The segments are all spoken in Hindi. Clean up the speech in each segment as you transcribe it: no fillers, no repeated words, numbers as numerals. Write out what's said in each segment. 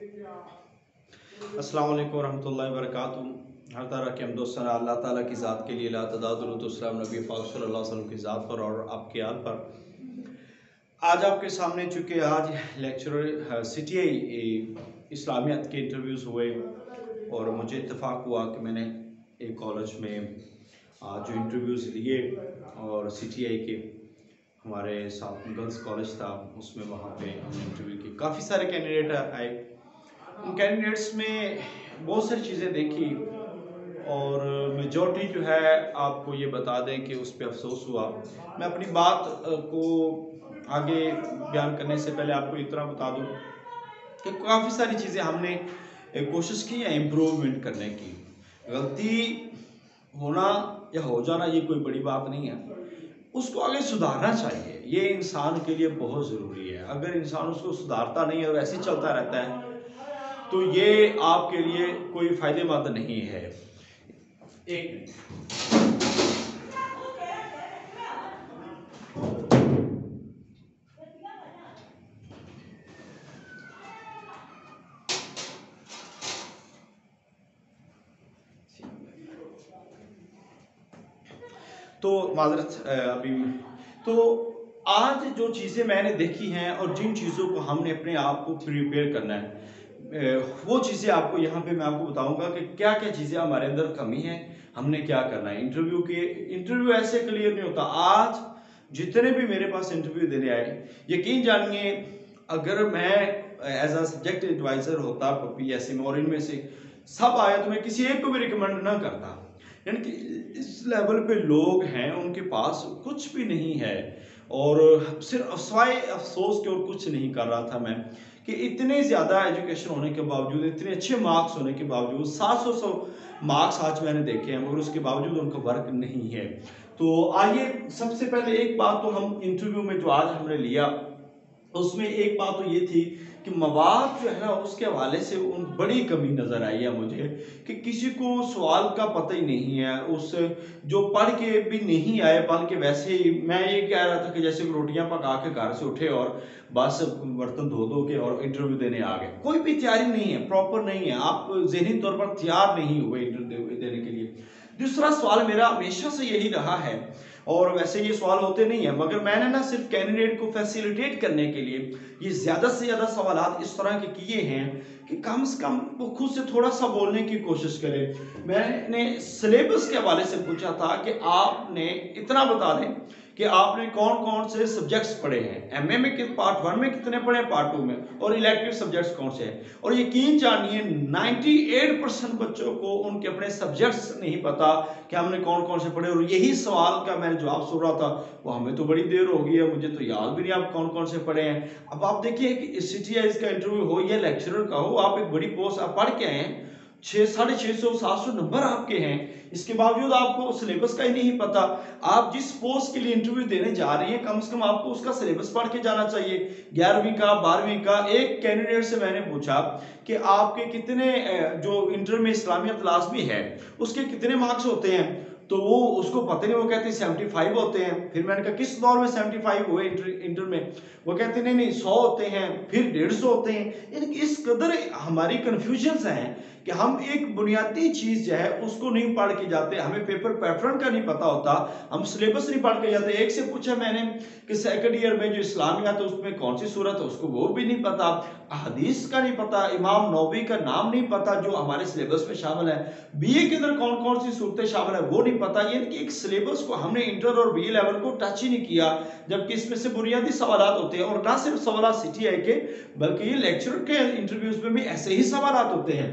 अस्सलाम वालेकुम रहमतुल्लाहि व बरकातुहू। हर तरह के हमदोसना अल्लाह ताला की ज़ात के लिए ला तदादुरुतुस्सलाम नबी पाक सल्लल्लाहु अलैहि वसल्लम की ज़ात पर और आपके आल पर। आज आपके सामने चूँकि आज लेक्चरर CTI इस्लामियत के इंटरव्यूज़ हुए और मुझे इत्तेफाक हुआ कि मैंने एक कॉलेज में आज जो इंटरव्यूज़ लिए और CTI के हमारे साथ गर्ल्स कॉलेज था उसमें वहाँ पे हमने इंटरव्यू की। काफ़ी सारे कैंडिडेट आए। उन कैंडिडेट्स में बहुत सारी चीज़ें देखी और मेजॉरिटी जो है आपको ये बता दें कि उस पर अफसोस हुआ। मैं अपनी बात को आगे बयान करने से पहले आपको इतना बता दूं कि काफ़ी सारी चीज़ें हमने कोशिश की है इम्प्रूवमेंट करने की। गलती होना या हो जाना ये कोई बड़ी बात नहीं है, उसको आगे सुधारना चाहिए। ये इंसान के लिए बहुत ज़रूरी है। अगर इंसान उसको सुधारता नहीं है और ऐसे ही चलता रहता है तो ये आपके लिए कोई फ़ायदेमंद नहीं है। एक तो माजरत अभी तो आज जो चीज़ें मैंने देखी हैं और जिन चीज़ों को हमने अपने आप को प्रिपेयर करना है वो चीज़ें आपको यहाँ पे मैं आपको बताऊंगा कि क्या क्या चीज़ें हमारे अंदर कमी है, हमने क्या करना है। इंटरव्यू ऐसे क्लियर नहीं होता। आज जितने भी मेरे पास इंटरव्यू देने आए, यकीन जानिए अगर मैं एज अ सब्जेक्ट एडवाइज़र होता PSC में और इनमें से सब आया तो मैं किसी एक को भी रिकमेंड ना करता। यानी कि इस लेवल पे लोग हैं उनके पास कुछ भी नहीं है और सिर्फ सवाए अफसोस के और कुछ नहीं कर रहा था मैं कि इतने ज़्यादा एजुकेशन होने के बावजूद, इतने अच्छे मार्क्स होने के बावजूद 700 मार्क्स आज मैंने देखे हैं मगर उसके बावजूद उनका वर्क नहीं है। तो आइए सबसे पहले एक बात तो हम इंटरव्यू में जो आज हमने लिया उसमें एक बात तो ये थी कि मवाद जो है ना उसके हवाले से उन बड़ी कमी नज़र आई है मुझे कि किसी को सवाल का पता ही नहीं है। उस जो पढ़ के भी नहीं आए बल्कि वैसे ही मैं ये कह रहा था कि जैसे रोटियां पका के घर से उठे और बस बर्तन धो धो के और इंटरव्यू देने आ गए। कोई भी तैयारी नहीं है, प्रॉपर नहीं है, आप ज़हनी तौर पर तैयार नहीं हुए इंटरव्यू देने के लिए। दूसरा सवाल मेरा हमेशा से यही रहा है और वैसे ये सवाल होते नहीं है मगर मैंने ना सिर्फ कैंडिडेट को फैसिलिटेट करने के लिए ये ज़्यादा से ज़्यादा सवालात इस तरह के किए हैं कि कम से कम वो खुद से थोड़ा सा बोलने की कोशिश करें। मैंने सिलेबस के हवाले से पूछा था कि आपने इतना बता दें कि आपने कौन कौन से सब्जेक्ट्स पढ़े हैं, MA में पार्ट 1 में कितने पढ़े हैं, पार्ट 2 में, और इलेक्टिव सब्जेक्ट्स कौन से हैं। और यकीन जानिए 98% बच्चों को उनके अपने सब्जेक्ट्स नहीं पता कि हमने कौन कौन से पढ़े। और यही सवाल का मैंने जवाब सुन रहा था, वो हमें तो बड़ी देर हो गई है, मुझे तो याद भी नहीं आप कौन कौन से पढ़े हैं। अब आप देखिए कि CTI का इंटरव्यू हो या लेक्चरर का हो, आप एक बड़ी पोस्ट आप पढ़ के आए हैं, 600-650-700 नंबर आपके हैं, इसके बावजूद आपको सिलेबस का ही नहीं पता। आप जिस पोस्ट के लिए इंटरव्यू देने जा रही हैं कम से कम आपको उसका सिलेबस पढ़ के जाना चाहिए। 11वीं का 12वीं का। एक कैंडिडेट से मैंने पूछा कि आपके कितने जो इंटर में इस्लामियत लाजमी है उसके कितने मार्क्स होते हैं, तो वो उसको पता नहीं, वो कहते हैं 75 होते हैं। फिर मैंने कहा किस दौर में 75 हुए इंटर में, वो कहते नहीं नहीं 100 होते हैं, फिर 150 होते हैं। यानी कि इस कदर हमारी कन्फ्यूजन्स हैं कि हम एक बुनियादी चीज़ जो है उसको नहीं पढ़ के जाते, हमें पेपर पैटर्न का नहीं पता होता, हम सिलेबस नहीं पढ़ के जाते। एक से पूछा मैंने कि सेकंड ईयर में जो इस्लामियात है उसमें कौन सी सूरत है, उसको वो भी नहीं पता, हदीस का नहीं पता, इमाम नौवी का नाम नहीं पता जो हमारे सिलेबस में शामिल है, BA के अंदर कौन कौन सी सूरतें शामिल है वो नहीं पता। यानी कि एक सिलेबस को हमने इंटर और BA लेवल को टच ही नहीं किया, जबकि इसमें से बुनियादी सवाल होते हैं। और ना सिर्फ सवाल CTI के बल्कि ये लेक्चर के इंटरव्यूज में भी ऐसे ही सवाल होते हैं।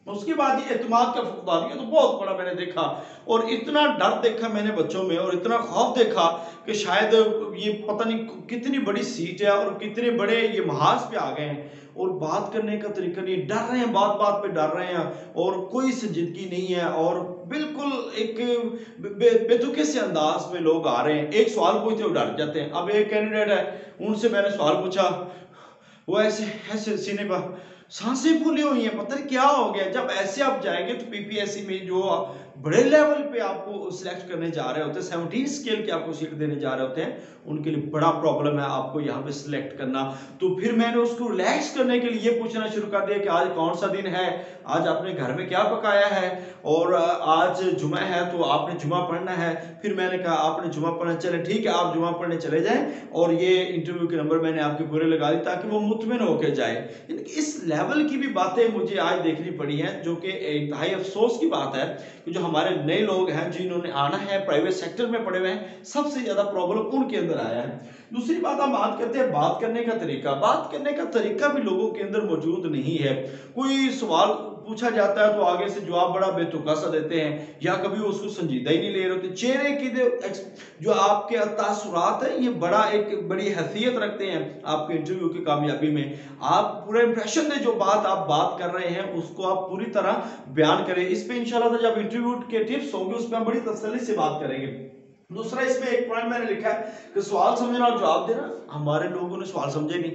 उसके बाद ये एतमाद का फुकदान, ये तो बहुत बड़ा मैंने देखा और इतना डर देखा मैंने बच्चों में और इतना खौफ देखा कि शायद ये पता नहीं कितनी बड़ी सीट है और कितने बड़े ये महाज पे आ गए हैं और बात करने का तरीका नहीं, डर रहे हैं, बात बात पे डर रहे हैं और कोई संजीदगी नहीं है और बिल्कुल एक बेतुके से अंदाज में लोग आ रहे हैं। एक सवाल पूछते हुए डर जाते हैं। अब एक कैंडिडेट है, उनसे मैंने सवाल पूछा, वो ऐसे ऐसे सीने पर सांसें फूली हुई हैं, पता नहीं क्या हो गया। जब ऐसे आप जाएंगे तो पीपीएससी में जो बड़े लेवल पे आपको सिलेक्ट करने जा रहे होते हैं, 17 स्केल की आपको सीट देने जा रहे होते हैं, उनके लिए बड़ा प्रॉब्लम है आपको यहाँ पे सिलेक्ट करना। तो फिर मैंने उसको रिलैक्स करने के लिए पूछना शुरू कर दिया कि आज कौन सा दिन है, आज आपने घर में क्या पकाया है, और आज जुमा है तो आपने जुमा पढ़ना है। फिर मैंने कहा आपने जुमा पढ़ना, चले ठीक है आप जुमा पढ़ने चले जाएं, और ये इंटरव्यू के नंबर मैंने आपके पूरे लगा दी ताकि वो मुतमिन होकर जाए। इस लेवल की भी बातें मुझे आज देखनी पड़ी हैं, जो कि इंतहाई अफसोस की बात है कि जो हमारे नए लोग हैं जिन्होंने आना है, प्राइवेट सेक्टर में पड़े हुए हैं, सबसे ज्यादा प्रॉब्लम उनके अंदर आया है। दूसरी बात हम बात करते हैं बात करने का तरीका। बात करने का तरीका भी लोगों के अंदर मौजूद नहीं है। कोई सवाल पूछा जाता है तो आगे से जवाब बड़ा बेतुका सा देते हैं, या कभी उसको संजीदा ही नहीं ले रहे होते। चेहरे की जो आपके तासुरात है, ये बड़ी हैसियत रखते हैं आपके इंटरव्यू की कामयाबी में। आप पूरा इंप्रेशन दें, जो बात आप बात कर रहे हैं उसको आप पूरी तरह बयान करें। इस पे इंशाल्लाह जब इंटरव्यू के टिप्स होंगे उस पर हम बड़ी तसल्ली से बात करेंगे। दूसरा इसमें एक पॉइंट मैंने लिखा है कि सवाल समझना और जवाब देना। हमारे लोगों ने सवाल समझे नहीं,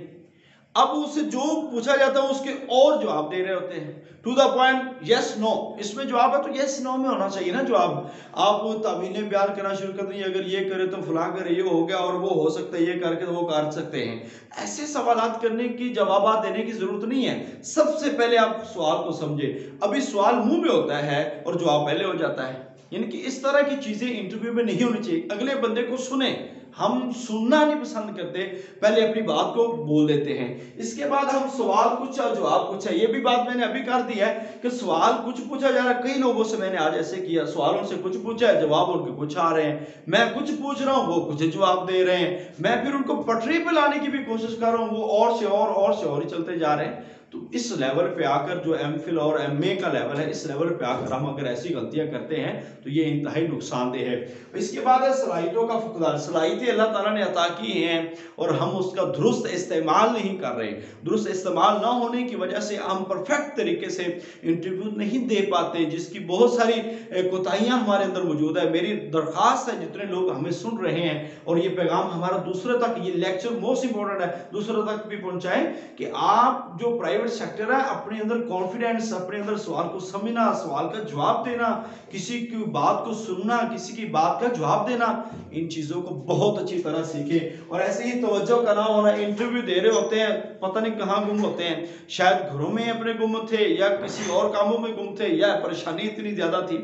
अब उससे जो पूछा जाता है उसके और जवाब दे रहे होते हैं, to the point, yes no. इसमें जवाब है तो यस नो में होना चाहिए ना जवाब। आप तावीलें बयान करना शुरू कर देंगे, अगर ये करे तो फलां करे, ये हो गया, और वो हो सकता है ये करके वो कर सकते हैं। ऐसे सवालात करने की, जवाब देने की जरूरत नहीं है। सबसे पहले आप सवाल को समझे। अभी सवाल मुंह में होता है और जवाब पहले हो जाता है, यानी कि इस तरह की चीजें इंटरव्यू में नहीं होनी चाहिए। अगले बंदे को सुने, हम सुनना नहीं पसंद करते, पहले अपनी बात को बोल देते हैं, इसके बाद हम सवाल कुछ और जवाब कुछ है। ये भी बात मैंने अभी कर दी है कि सवाल कुछ पूछा जा रहा है। कई लोगों से मैंने आज ऐसे किया, सवालों से कुछ पूछा है, जवाब उनके कुछ आ रहे हैं। मैं कुछ पूछ रहा हूं, वो कुछ जवाब दे रहे हैं। मैं फिर उनको पटरी पे लाने की भी कोशिश कर रहा हूं, वो और से और ही चलते जा रहे हैं। तो इस लेवल पे आकर जो एमफिल और एमए का लेवल है, इस लेवल पे आकर हम अगर ऐसी गलतियां करते हैं तो ये इंतहाई नुकसानदेह है। इसके बाद है सलाहियतों का फुकदान। सलाहियतें अल्लाह ताला ने अता की हैं और हम उसका दुरुस्त इस्तेमाल नहीं कर रहे। दुरुस्त इस्तेमाल ना होने की वजह से हम परफेक्ट तरीके से इंटरव्यू नहीं दे पाते, जिसकी बहुत सारी कोताहियां हमारे अंदर मौजूद है। मेरी दरख्वास्त है जितने लोग हमें सुन रहे हैं, और ये पैगाम हमारा दूसरे तक, ये लेक्चर मोस्ट इंपॉर्टेंट है, दूसरे तक भी पहुंचाएं कि आप जो प्राइवेट सेक्टर है, अपने अंदर कॉन्फिडेंस, अपने अंदर सवाल को समझना, सवाल का जवाब देना, किसी की बात को सुनना, किसी की बात का जवाब देना, इन चीजों को बहुत अच्छी तरह सीखें। और ऐसे ही तवज्जो का ना होना, इंटरव्यू दे रहे होते हैं, पता नहीं कहां गुम होते हैं, शायद घरों में अपने गुम थे, या किसी और कामों में गुम थे, या परेशानी इतनी ज्यादा थी।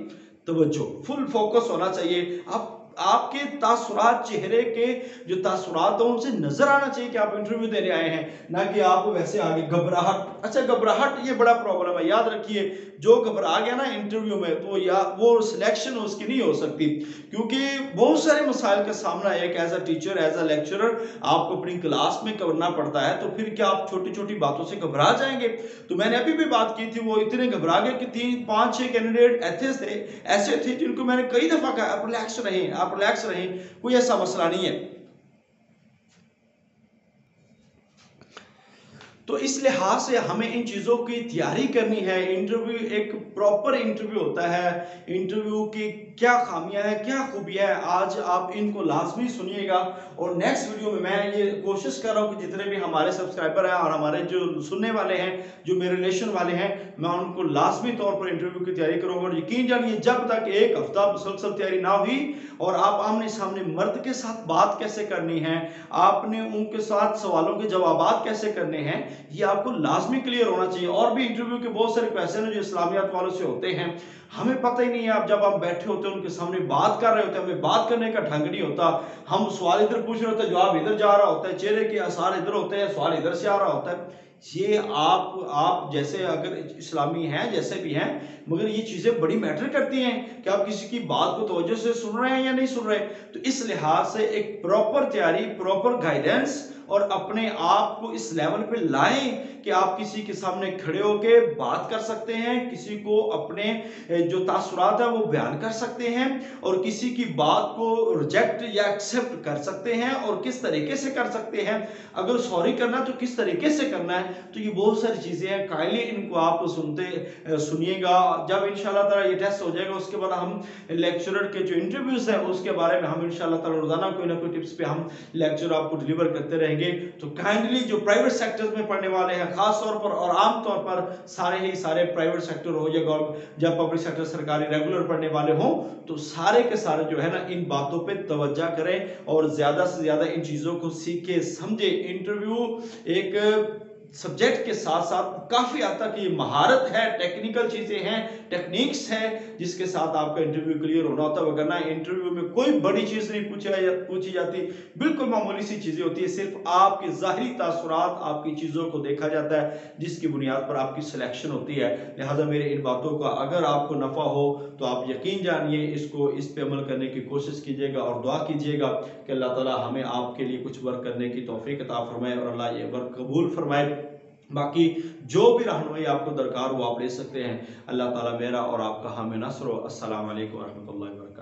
तवज्जो, फुल फोकस होना चाहिए। आपके तासुरात, चेहरे के जो तासुरात हैं उनसे नजर आना चाहिए कि आप इंटरव्यू देने आए हैं, ना कि आप वैसे आगे घबराहट। अच्छा, घबराहट ये बड़ा प्रॉब्लम है, याद रखिए। जो घबरा गया ना इंटरव्यू में, तो या वो सिलेक्शन उसकी नहीं हो सकती, क्योंकि बहुत सारे मसाइल का सामना एक as a teacher, as a lecturer आपको अपनी क्लास में करना पड़ता है। तो फिर क्या आप छोटी छोटी बातों से घबरा जाएंगे? तो मैंने अभी भी बात की थी, वो इतने घबरा गए कि 3-5-6 कैंडिडेट ऐसे थे जिनको मैंने कई दफा कहा आप रिलैक्स रहें, कोई ऐसा मसला नहीं है। तो इस लिहाज से हमें इन चीज़ों की तैयारी करनी है। इंटरव्यू एक प्रॉपर इंटरव्यू होता है, इंटरव्यू की क्या खामियां हैं, क्या खूबियां हैं, आज आप इनको लाजमी सुनिएगा। और नेक्स्ट वीडियो में मैं ये कोशिश कर रहा हूँ कि जितने भी हमारे सब्सक्राइबर हैं और हमारे जो सुनने वाले हैं, जो मेरे रिलेशन वाले हैं, मैं उनको लाजमी तौर पर इंटरव्यू की तैयारी करूँगा। और यकीन जानिए, जब तक एक हफ्ता मुसलसल तैयारी ना हुई और आप आमने सामने मर्द के साथ बात कैसे करनी है, आपने उनके साथ सवालों के जवाब कैसे करने हैं, ये आपको लाजमी क्लियर होना चाहिए। और भी इंटरव्यू के बहुत सारे क्वेश्चन हैं जो इस्लामियात वालों से होते हैं, हमें पता ही नहीं है। आप जब आप बैठे होते हैं उनके सामने बात कर रहे होते हैं, हमें बात करने का ढंग नहीं होता। हम सवाल इधर पूछ रहे होते हैं, जवाब इधर जा रहा होता है, चेहरे के आसार इधर होते हैं, सवाल इधर से आ रहा होता है। ये आप जैसे अगर इस्लामी हैं, जैसे भी हैं, मगर ये चीजें बड़ी मैटर करती हैं कि आप किसी की बात को तवज्जो से सुन रहे हैं या नहीं सुन रहे। तो इस लिहाज से एक प्रॉपर तैयारी, प्रॉपर गाइडेंस, और अपने आप को इस लेवल पे लाएं कि आप किसी के सामने खड़े होके बात कर सकते हैं, किसी को अपने जो तासुरात है वो बयान कर सकते हैं, और किसी की बात को रिजेक्ट या एक्सेप्ट कर सकते हैं, और किस तरीके से कर सकते हैं। अगर सॉरी करना तो किस तरीके से करना है। तो ये बहुत सारी चीजें हैं, काइंडली इनको आप सुनिएगा। जब इंशाल्लाह ताला ये टेस्ट हो जाएगा, उसके बाद हम लेक्चरर के जो इंटरव्यूज हैं उसके बारे में हम इंशाल्लाह ताला रोजाना कोई ना कोई टिप्स पे हम लेक्चर आपको डिलीवर करते रहेंगे। रहेंगे। तो काइंडली जो प्राइवेट सेक्टर्स में पढ़ने वाले हैं खास तौर पर और आम तौर पर सारे ही सारे प्राइवेट सेक्टर हो या पब्लिक सेक्टर सरकारी रेगुलर पढ़ने वाले हों, तो सारे के सारे जो है ना इन बातों पे तवज्जो करें और ज्यादा से ज्यादा इन चीजों को सीखे समझे। इंटरव्यू एक सब्जेक्ट के साथ साथ काफी हद तक ये महारत है, टेक्निकल चीजें हैं, टेक्निक्स हैं जिसके साथ आपका इंटरव्यू क्लियर होना होता है। वरना इंटरव्यू में कोई बड़ी चीज नहीं पूछी जाती, बिल्कुल मामूली सी चीजें होती है। सिर्फ आपके जाहिरी तासुरात, आपकी चीजों को देखा जाता है जिसकी बुनियाद पर आपकी सिलेक्शन होती है। लिहाजा मेरे इन बातों का अगर आपको नफा हो तो आप यकीन जानिए इस पे अमल करने की कोशिश कीजिएगा और दुआ कीजिएगा कि अल्लाह ताला हमें आपके लिए कुछ वर्क करने की तौफीक अता फरमाए और अल्लाह ये वर्क कबूल फरमाए। बाकी जो भी रहनुमाई आपको दरकार हो आप ले सकते हैं। अल्लाह ताला मेरा और आपका हामी नस्र हो। अस्सलाम वालेकुम व रहमतुल्लाहि व बरकातहू।